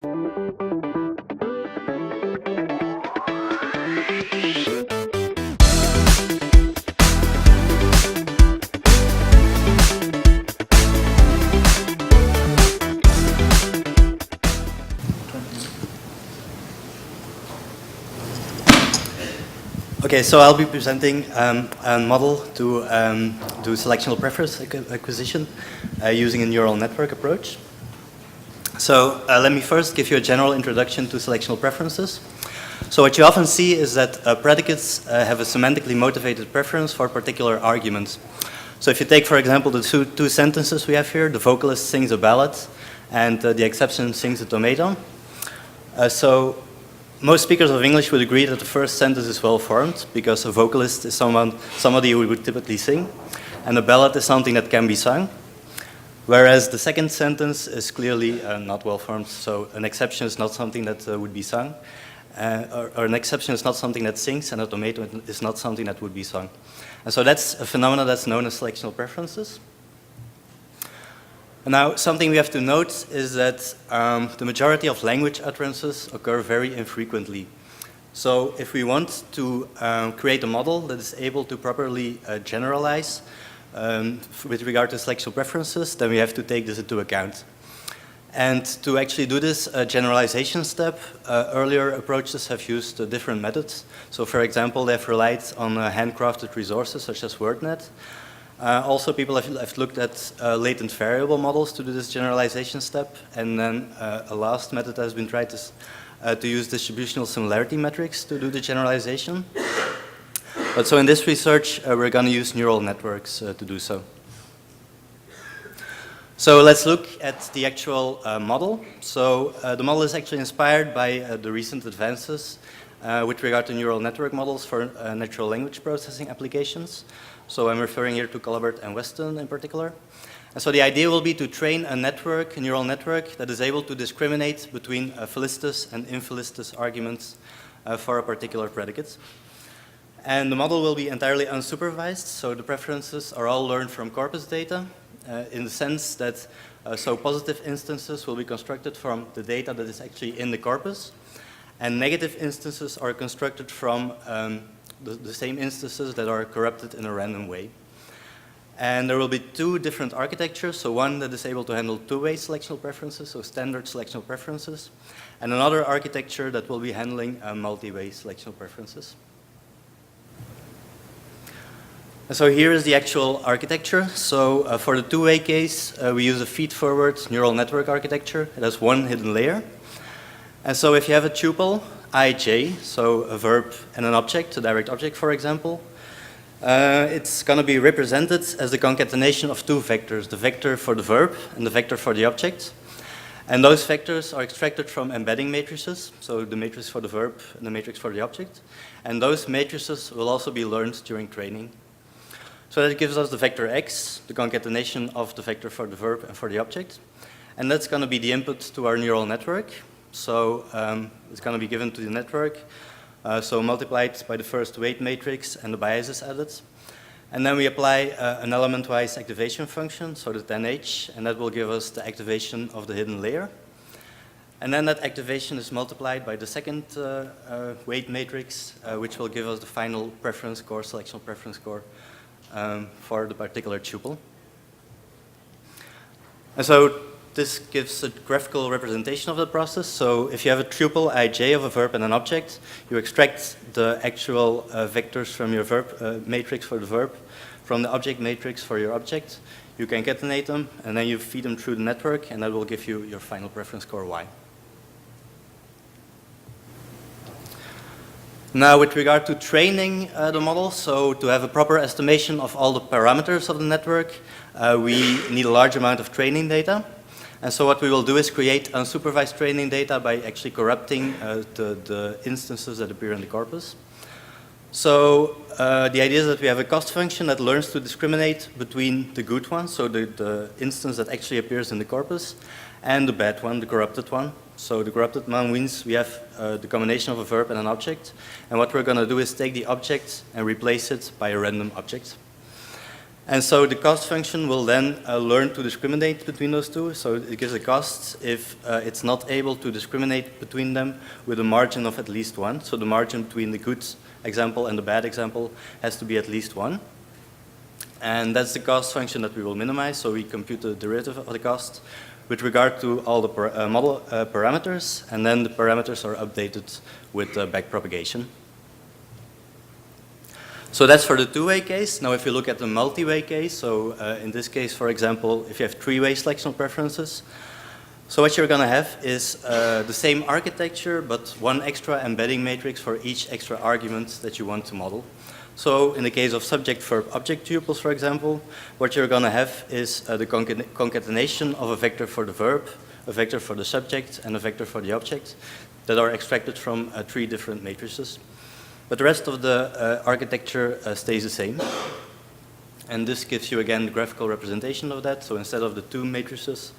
Okay, so I'll be presenting a model to do selectional preference acquisition using a neural network approach. So let me first give you a general introduction to selectional preferences. So what you often see is that predicates have a semantically motivated preference for particular arguments. So if you take, for example, the two sentences we have here, the vocalist sings a ballad and the exception sings a tomato. So most speakers of English would agree that the first sentence is well formed because a vocalist is somebody who would typically sing, and a ballad is something that can be sung. Whereas the second sentence is clearly not well formed, so an exception is not something that would be sung, or an exception is not something that sings, and a tomato is not something that would be sung. And so that's a phenomenon that's known as selectional preferences. Now, something we have to note is that the majority of language utterances occur very infrequently. So if we want to create a model that is able to properly generalize with regard to selectional preferences, then we have to take this into account. And to actually do this generalization step, earlier approaches have used different methods. So for example, they've relied on handcrafted resources such as WordNet. Also, people have looked at latent variable models to do this generalization step, and then a last method has been tried to use distributional similarity metrics to do the generalization. But so in this research, we're going to use neural networks to do so. So let's look at the actual model. So the model is actually inspired by the recent advances with regard to neural network models for natural language processing applications. So I'm referring here to Colabert and Weston in particular. And so the idea will be to train a network, a neural network, that is able to discriminate between felicitous and infelicitous arguments for a particular predicate. And the model will be entirely unsupervised, so the preferences are all learned from corpus data in the sense that so positive instances will be constructed from the data that is actually in the corpus, and negative instances are constructed from the same instances that are corrupted in a random way. And there will be two different architectures, so one that is able to handle two-way selectional preferences, so standard selectional preferences, and another architecture that will be handling multi-way selectional preferences. And so here is the actual architecture. So for the two-way case, we use a feed-forward neural network architecture. It has one hidden layer. And so if you have a tuple, ij, so a verb and an object, a direct object, for example, it's going to be represented as the concatenation of two vectors, the vector for the verb and the vector for the object. And those vectors are extracted from embedding matrices, so the matrix for the verb and the matrix for the object. And those matrices will also be learned during training. So that gives us the vector x, the concatenation of the vector for the verb and for the object. And that's going to be the input to our neural network. So it's going to be given to the network, so multiplied by the first weight matrix and the biases added. And then we apply an element-wise activation function, so the 10h, and that will give us the activation of the hidden layer. And then that activation is multiplied by the second weight matrix, which will give us the final preference score, selectional preference score, for the particular tuple. And so this gives a graphical representation of the process. So if you have a tuple ij of a verb and an object, you extract the actual vectors from your verb matrix for the verb, from the object matrix for your object. You concatenate them, and then you feed them through the network, and that will give you your final preference score y. Now, with regard to training the model, so to have a proper estimation of all the parameters of the network, we need a large amount of training data. And so what we will do is create unsupervised training data by actually corrupting the instances that appear in the corpus. So the idea is that we have a cost function that learns to discriminate between the good one, so the instance that actually appears in the corpus, and the bad one, the corrupted one. So the corrupted one means we have the combination of a verb and an object. And what we're going to do is take the object and replace it by a random object. And so the cost function will then learn to discriminate between those two. So it gives a cost if it's not able to discriminate between them with a margin of at least 1. So the margin between the good example and the bad example has to be at least 1. And that's the cost function that we will minimize. So we compute the derivative of the cost with regard to all the model parameters. And then the parameters are updated with backpropagation. So that's for the two-way case. Now if you look at the multi-way case, so in this case, for example, if you have three-way selectional preferences, so what you're going to have is the same architecture, but one extra embedding matrix for each extra argument that you want to model. So in the case of subject-verb-object tuples, for example, what you're going to have is the concatenation of a vector for the verb, a vector for the subject, and a vector for the object that are extracted from 3 different matrices. But the rest of the architecture stays the same. And this gives you, again, the graphical representation of that. So instead of the 2 matrices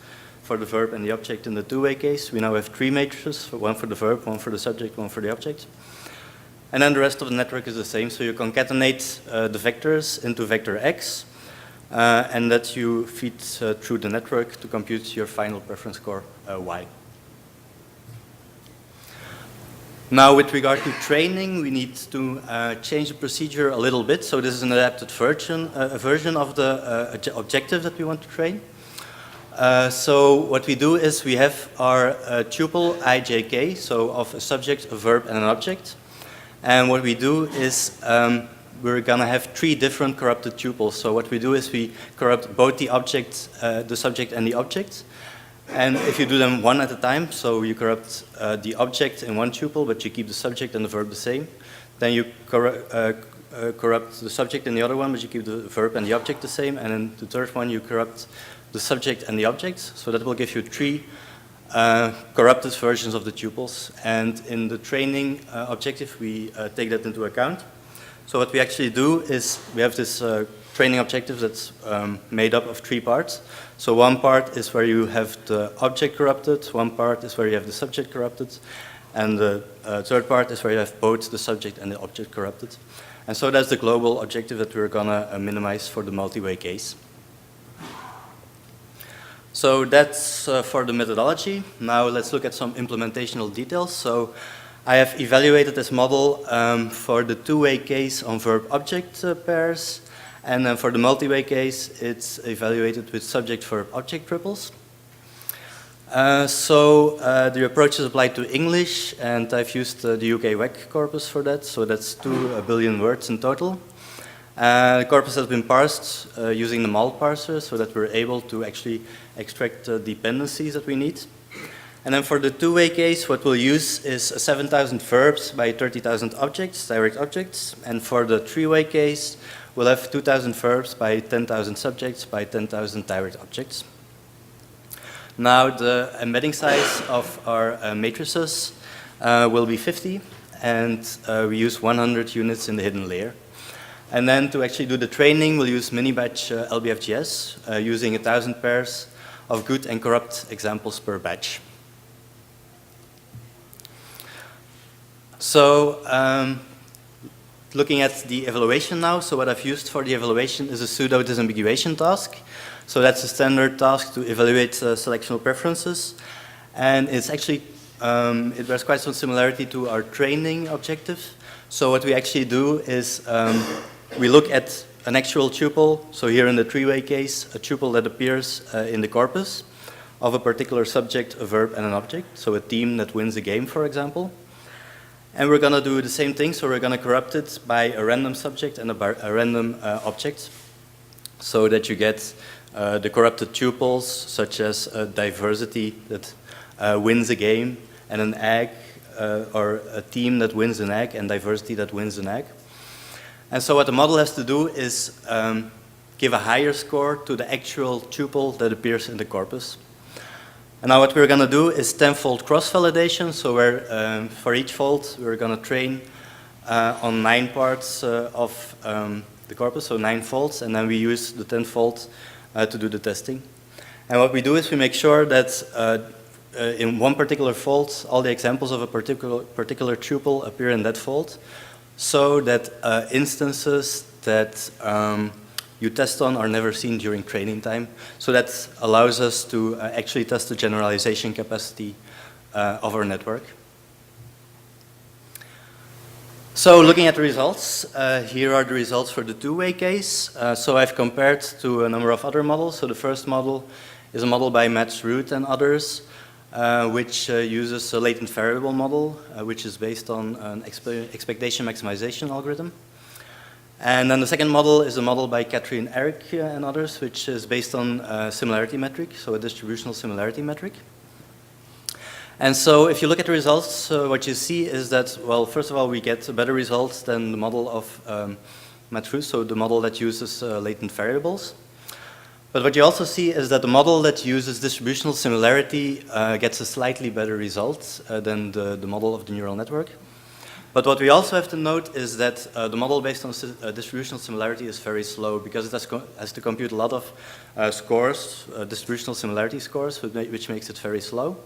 for the verb and the object in the two-way case, we now have 3 matrices, one for the verb, one for the subject, one for the object. And then the rest of the network is the same. So you concatenate the vectors into vector x, and that you feed through the network to compute your final preference score y. Now, with regard to training, we need to change the procedure a little bit. So this is an adapted version of the objective that we want to train. So what we do is we have our tuple ijk, so of a subject, a verb, and an object. And what we do is we're going to have 3 different corrupted tuples. So what we do is we corrupt both the object, the subject, and the object. And if you do them one at a time, so you corrupt the object in one tuple, but you keep the subject and the verb the same. Then you corrupt the subject in the other one, but you keep the verb and the object the same. And in the third one, you corrupt the subject and the object. So that will give you 3 corrupted versions of the tuples. And in the training objective, we take that into account. So what we actually do is we have this training objective that's made up of 3 parts. So one part is where you have the object corrupted, one part is where you have the subject corrupted, and the third part is where you have both the subject and the object corrupted. And so that's the global objective that we're going to minimize for the multi-way case. So that's for the methodology. Now let's look at some implementational details. So I have evaluated this model for the two-way case on verb-object pairs. And then for the multi-way case, it's evaluated with subject-verb-object triples. The approach is applied to English, and I've used the UK WEC corpus for that. So that's 2 billion words in total. The corpus has been parsed using the MAL parser, so that we're able to actually extract the dependencies that we need. And then for the two-way case, what we'll use is 7,000 verbs by 30,000 objects, direct objects. And for the three-way case, we'll have 2,000 verbs by 10,000 subjects by 10,000 direct objects. Now the embedding size of our matrices will be 50, and we use 100 units in the hidden layer. And then to actually do the training, we'll use mini-batch LBFGS using 1,000 pairs of good and corrupt examples per batch. So looking at the evaluation now, so what I've used for the evaluation is a pseudo disambiguation task. So that's a standard task to evaluate selectional preferences. And it's actually, it bears quite some similarity to our training objective. So what we actually do is we look at an actual tuple. So here in the three-way case, a tuple that appears in the corpus of a particular subject, a verb, and an object. So a team that wins a game, for example. And we're going to do the same thing, so we're going to corrupt it by a random subject and a random object, so that you get the corrupted tuples, such as a diversity that wins a game, and an egg, or a team that wins an egg, and diversity that wins an egg. And so what the model has to do is give a higher score to the actual tuple that appears in the corpus. And now what we're going to do is 10-fold cross-validation. So where, for each fold, we're going to train on 9 parts of the corpus, so 9 folds, and then we use the 10-fold to do the testing. And what we do is we make sure that in one particular fold, all the examples of a particular tuple appear in that fold, so that instances that you test on are never seen during training time. So that allows us to actually test the generalization capacity of our network. So looking at the results, here are the results for the two-way case. So I've compared to a number of other models. So the first model is a model by Matt Root and others, which uses a latent variable model, which is based on an expectation maximization algorithm. And then the second model is a model by Catherine Eric and others, which is based on a similarity metric, so a distributional similarity metric. And so if you look at the results, what you see is that, well, first of all, we get better results than the model of Matt Root, so the model that uses latent variables. But what you also see is that the model that uses distributional similarity gets a slightly better result than the model of the neural network. But what we also have to note is that the model based on distributional similarity is very slow because it has to compute a lot of scores, distributional similarity scores, which makes it very slow.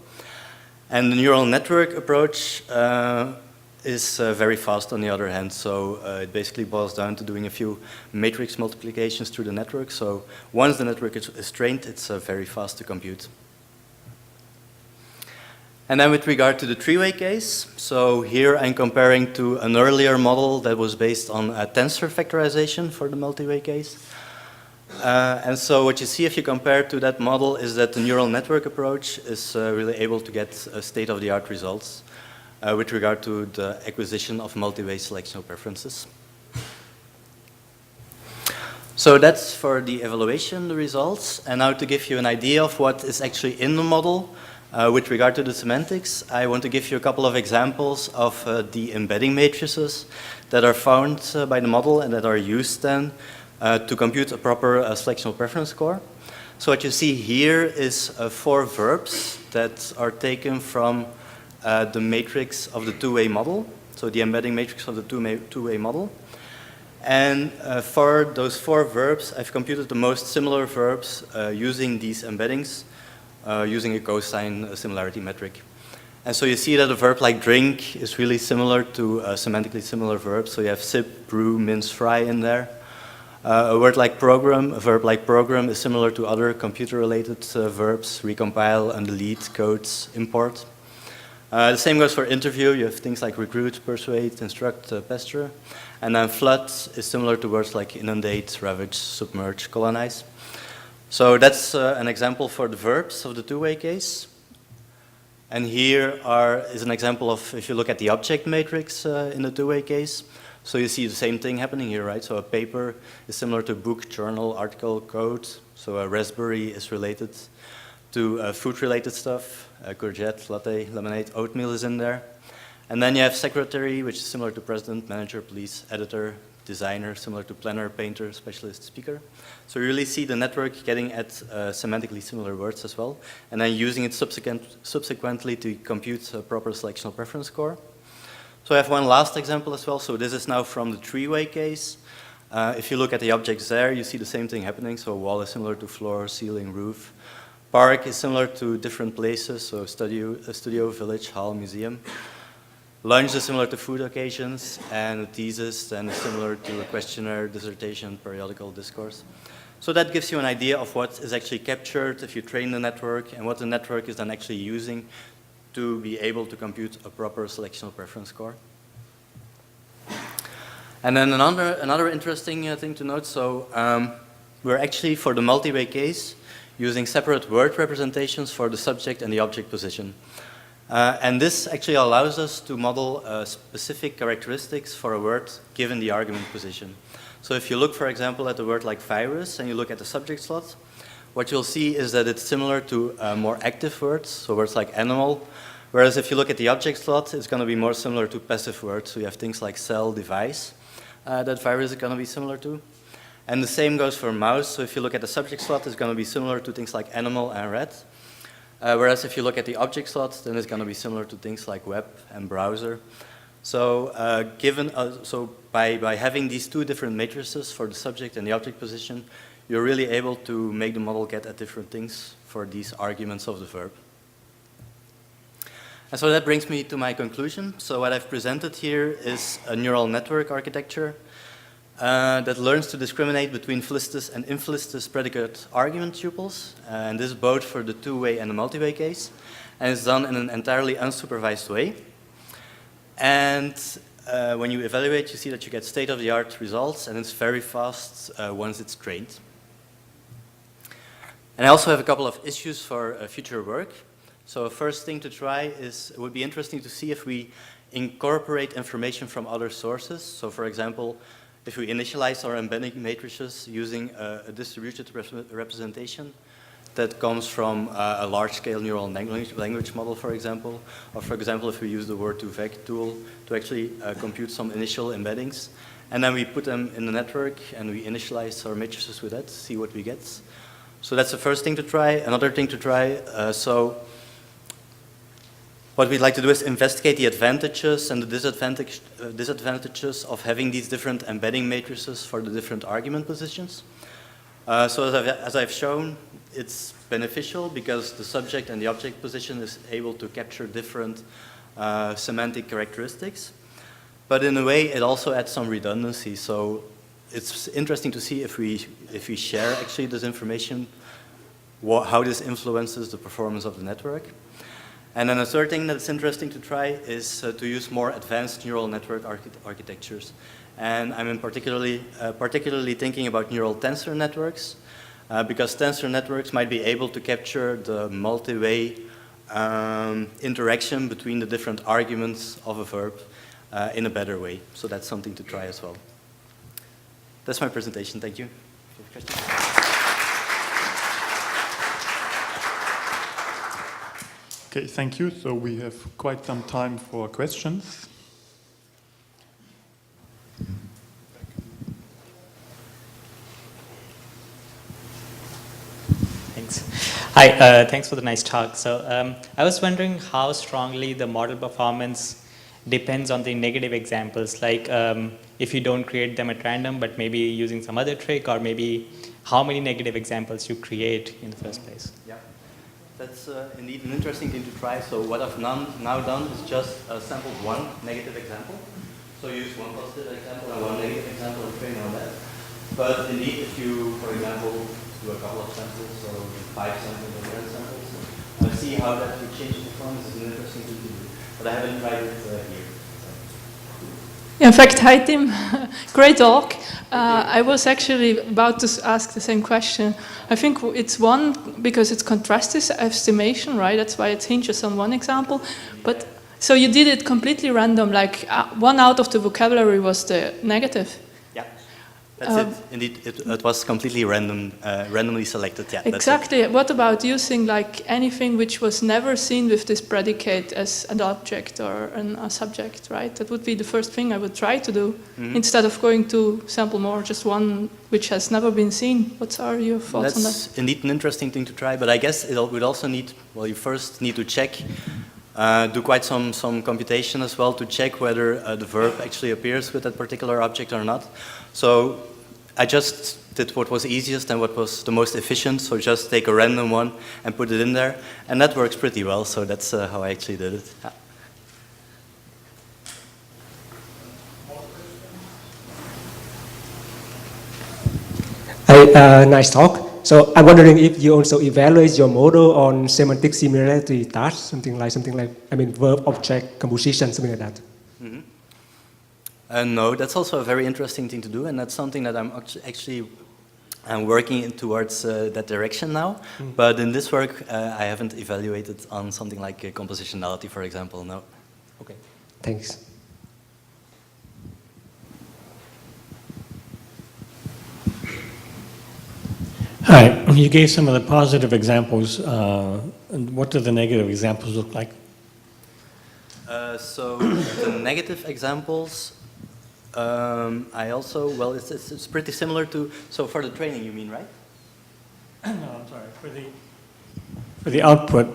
And the neural network approach is very fast on the other hand. So it basically boils down to doing a few matrix multiplications through the network. So once the network is trained, it's very fast to compute. And then with regard to the three-way case, so here I'm comparing to an earlier model that was based on a tensor factorization for the multi-way case. And so what you see if you compare to that model is that the neural network approach is really able to get state-of-the-art results with regard to the acquisition of multi-way selectional preferences. So that's for the evaluation, the results. And now to give you an idea of what is actually in the model, with regard to the semantics, I want to give you a couple of examples of the embedding matrices that are found by the model and that are used then to compute a proper selectional preference score. So what you see here is 4 verbs that are taken from the matrix of the two-way model, so the embedding matrix of the two-way model. And for those 4 verbs, I've computed the most similar verbs using these embeddings, using a cosine similarity metric. And so you see that a verb like drink is really similar to a semantically similar verb. So you have sip, brew, mince, fry in there. A verb like program is similar to other computer-related verbs, recompile, undelete, codes, import. The same goes for interview. You have things like recruit, persuade, instruct, pester. And then flood is similar to words like inundate, ravage, submerge, colonize. So that's an example for the verbs of the two-way case. And here is an example of, if you look at the object matrix in the two-way case, so you see the same thing happening here, right? So a paper is similar to book, journal, article, code. So a raspberry is related to food-related stuff. Courgette, latte, lemonade, oatmeal is in there. And then you have secretary, which is similar to president, manager, police, editor, designer, similar to planner, painter, specialist, speaker. So you really see the network getting at semantically similar words as well, and then using it subsequently to compute a proper selectional preference score. So I have one last example as well. So this is now from the three-way case. If you look at the objects there, you see the same thing happening. So wall is similar to floor, ceiling, roof. Park is similar to different places, so studio, village, hall, museum. Lunch is similar to food occasions, and a thesis then is similar to a questionnaire, dissertation, periodical discourse. So that gives you an idea of what is actually captured if you train the network and what the network is then actually using to be able to compute a proper selectional preference score. And then another interesting thing to note, so we're actually, for the multi-way case, using separate word representations for the subject and the object position. And this actually allows us to model specific characteristics for a word given the argument position. So if you look, for example, at a word like virus and you look at the subject slot, what you'll see is that it's similar to more active words, so words like animal, whereas if you look at the object slot, it's going to be more similar to passive words, so you have things like cell, device, that virus is going to be similar to. And the same goes for mouse, so if you look at the subject slot, it's going to be similar to things like animal and red. Whereas if you look at the object slot, then it's going to be similar to things like web and browser. So by having these two different matrices for the subject and the object position, you're really able to make the model get at different things for these arguments of the verb. And so that brings me to my conclusion. So what I've presented here is a neural network architecture that learns to discriminate between felicitous and infelicitous predicate argument tuples, and this is both for the two-way and the multi-way case, and it's done in an entirely unsupervised way. And when you evaluate, you see that you get state-of-the-art results, and it's very fast once it's trained. And I also have a couple of issues for future work. So first thing to try is, it would be interesting to see if we incorporate information from other sources. So for example, if we initialize our embedding matrices using a distributed representation that comes from a large-scale neural language model, for example, or for example, if we use the word2vec tool to actually compute some initial embeddings, and then we put them in the network and we initialize our matrices with that, see what we get. So that's the first thing to try. Another thing to try, what we'd like to do is investigate the advantages and the disadvantages of having these different embedding matrices for the different argument positions. So as I've shown, it's beneficial because the subject and the object position is able to capture different semantic characteristics. But in a way, it also adds some redundancy. So it's interesting to see if we share actually this information, how this influences the performance of the network. And then a third thing that's interesting to try is to use more advanced neural network architectures. And I'm particularly thinking about neural tensor networks, because tensor networks might be able to capture the multi-way interaction between the different arguments of a verb in a better way. So that's something to try as well. That's my presentation. Thank you. Okay, thank you. So we have quite some time for questions. Thanks. Hi, thanks for the nice talk. So I was wondering how strongly the model performance depends on the negative examples, like if you don't create them at random, but maybe using some other trick, or maybe how many negative examples you create in the first place. Yeah. That's indeed an interesting thing to try. So what I've now done is just sampled one negative example. So use one positive example and one negative example and train on that. But indeed, if you, for example, do a couple of samples, so 5 samples or 10 samples, see how that would change performance is an interesting thing to do. But I haven't tried it here. In fact, hi Tim, great talk. I was actually about to ask the same question. I think it's one, because it's contrastive estimation, right? That's why it hinges on one example. But so you did it completely random, like one out of the vocabulary was the negative. Yeah, that's it. Indeed, it was completely randomly selected. Yeah, exactly. What about using like anything which was never seen with this predicate as an object or a subject, right? That would be the first thing I would try to do, instead of going to sample more, just one which has never been seen. What are your thoughts on that? That's indeed an interesting thing to try, but I guess it would also need, well, you first need to check, do quite some computation as well to check whether the verb actually appears with that particular object or not. So I just did what was easiest and what was the most efficient, so just take a random one and put it in there, and that works pretty well, so that's how I actually did it. Yeah. Nice talk. So I'm wondering if you also evaluate your model on semantic similarity tasks, something like, I mean, verb object composition, something like that. No, that's also a very interesting thing to do, and that's something that I'm actually working towards that direction now. But in this work, I haven't evaluated on something like compositionality, for example. No. Okay. Thanks. Hi, you gave some of the positive examples. What do the negative examples look like? So the negative examples, I also, well, it's pretty similar to, so for the training you mean, right? No, I'm sorry. For the output,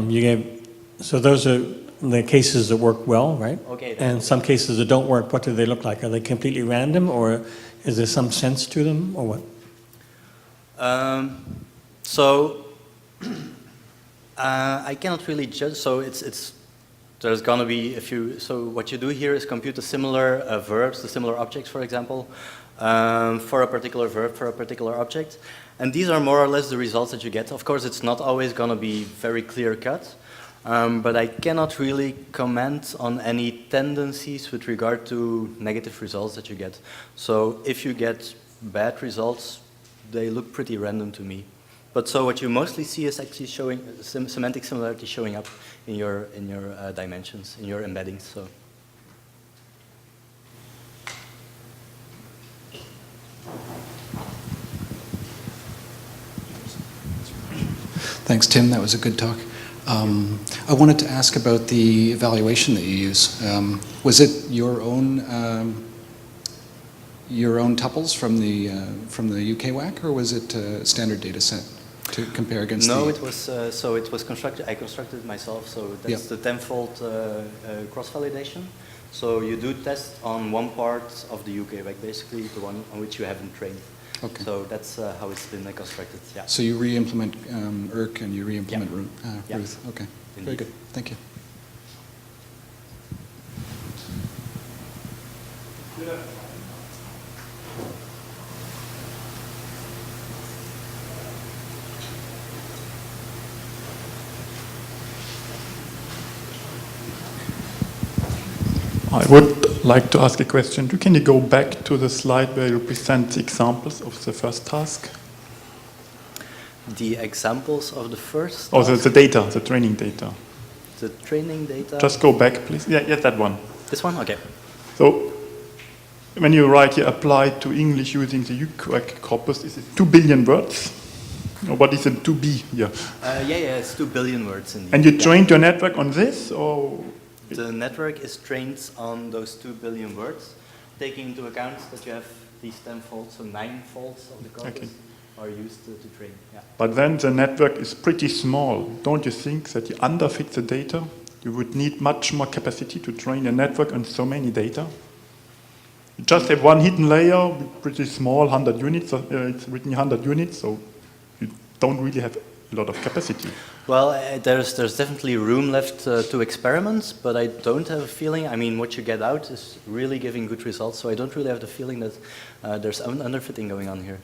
you gave, so those are the cases that work well, right? Okay. And some cases that don't work, what do they look like? Are they completely random, or is there some sense to them, or what? So I cannot really judge. So there's gonna be a few. So what you do here is compute the similar verbs, the similar objects, for example, for a particular verb, for a particular object. And these are more or less the results that you get. Of course, it's not always going to be very clear-cut, but I cannot really comment on any tendencies with regard to negative results that you get. So if you get bad results, they look pretty random to me. But so what you mostly see is actually showing semantic similarity showing up in your dimensions, in your embeddings. So. Thanks, Tim. That was a good talk. I wanted to ask about the evaluation that you use. Was it your own tuples from the UK WAC, or was it a standard data set to compare against? No, it was so it was constructed. I constructed it myself. So that's the tenfold cross validation. So you do test on one part of the UK WAC, basically the one on which you haven't trained. Okay. So that's how it's been constructed. Yeah. So you re-implement ERK and you re-implement Yeah. Ruth. Okay. Indeed. Very good. Thank you. I would like to ask a question. Can you go back to the slide where you present the examples of the first task? The examples of the first. Oh, the data, the training data. The training data. Just go back, please. Yeah, that one. This one? Okay. So, when you write here, applied to English using the UQAC corpus, is it 2 billion words? Or what is it 2B here? Yeah, it's 2 billion words indeed. And you trained your network on this, or? The network is trained on those 2 billion words, taking into account that you have these 10 folds, so 9 folds of the corpus are used to train. Yeah. But then the network is pretty small. Don't you think that you underfit the data? You would need much more capacity to train a network on so many data. You just have one hidden layer, pretty small, 100 units. It's written 100 units, so you don't really have a lot of capacity. Well, there's definitely room left to experiment, but I don't have a feeling. I mean, what you get out is really giving good results, so I don't really have the feeling that there's underfitting going on here.